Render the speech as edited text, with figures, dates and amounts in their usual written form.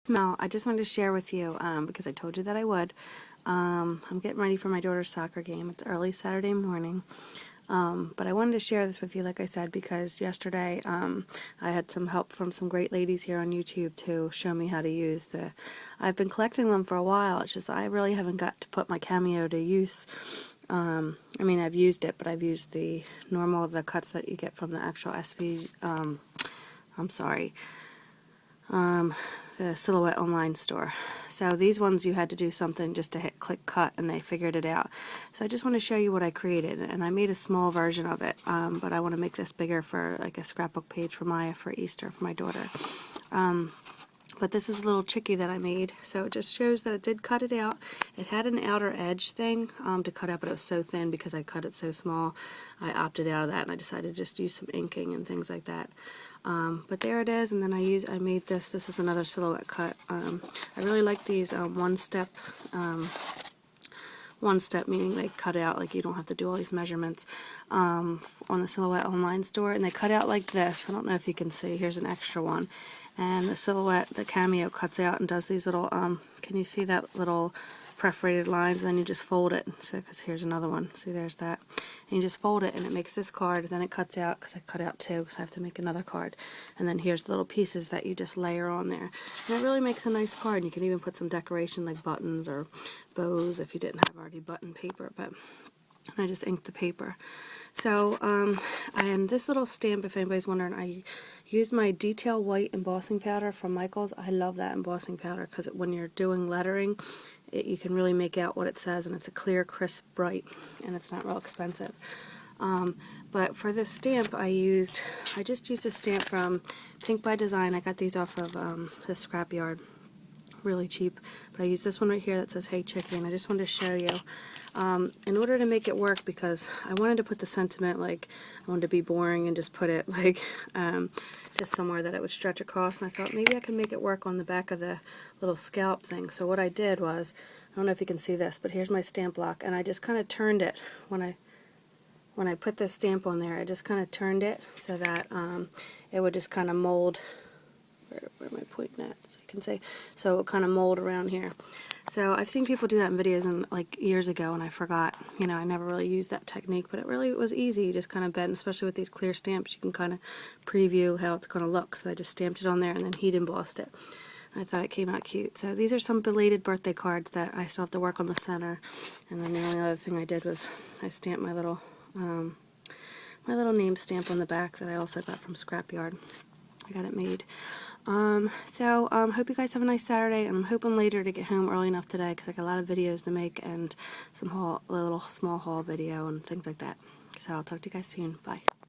Now, I just wanted to share with you, because I told you that I would. I'm getting ready for my daughter's soccer game. It's early Saturday morning. But I wanted to share this with you, like I said, because yesterday I had some help from some great ladies here on YouTube to show me how to use the... I've been collecting them for a while. It's just I really haven't got to put my Cameo to use. I mean, I've used it, but I've used the cuts that you get from the actual the Silhouette online store. So these ones you had to do something just to hit click cut, and they figured it out. So I just want to show you what I created, and I made a small version of it, but I want to make this bigger for like a scrapbook page for Maya for Easter for my daughter. But this is a little chickie that I made, so it just shows that it did cut it out. It had an outer edge thing to cut out, but it was so thin because I cut it so small. I opted out of that, and I decided to just use some inking and things like that. But there it is, and then I made this. This is another silhouette cut. I really like these one step meaning they cut out, like you don't have to do all these measurements, on the Silhouette online store, and they cut out like this. I don't know if you can see. Here's an extra one, and the Silhouette, the Cameo, cuts out and does these little can you see that little perforated lines? And then you just fold it. So, because here's another one. See, there's that. And you just fold it, and it makes this card. Then it cuts out, because I cut out two, because I have to make another card. And then here's the little pieces that you just layer on there. And it really makes a nice card. You can even put some decoration like buttons or bows if you didn't have already button paper. But I just inked the paper. So, and this little stamp, if anybody's wondering, I used my Detail White embossing powder from Michael's. I love that embossing powder because when you're doing lettering, you can really make out what it says, and it's a clear, crisp, bright, and it's not real expensive. But for this stamp, I just used a stamp from Pink by Design. I got these off of the scrapyard. Really cheap, but I use this one right here that says "Hey Chickie," and I just wanted to show you in order to make it work, because I wanted to put the sentiment, like I wanted to be boring and just put it like just somewhere that it would stretch across, and I thought maybe I can make it work on the back of the little scallop thing. So what I did was, I don't know if you can see this, but here's my stamp block, and I just kind of turned it when I put the stamp on there. I just kind of turned it so that it would just kind of mold. Where am I pointing at? So you can say, so it will kind of mold around here. So I've seen people do that in videos and like years ago, and I forgot. You know, I never really used that technique, but it really was easy. You just kind of bend, especially with these clear stamps, you can kind of preview how it's going to look. So I just stamped it on there and then heat embossed it. I thought it came out cute. So these are some belated birthday cards that I still have to work on the center. And then the only other thing I did was I stamped my little name stamp on the back that I also got from Scrapyard. I got it made. Hope you guys have a nice Saturday, and I'm hoping later to get home early enough today because I got a lot of videos to make and some little small haul video and things like that. So I'll talk to you guys soon. Bye.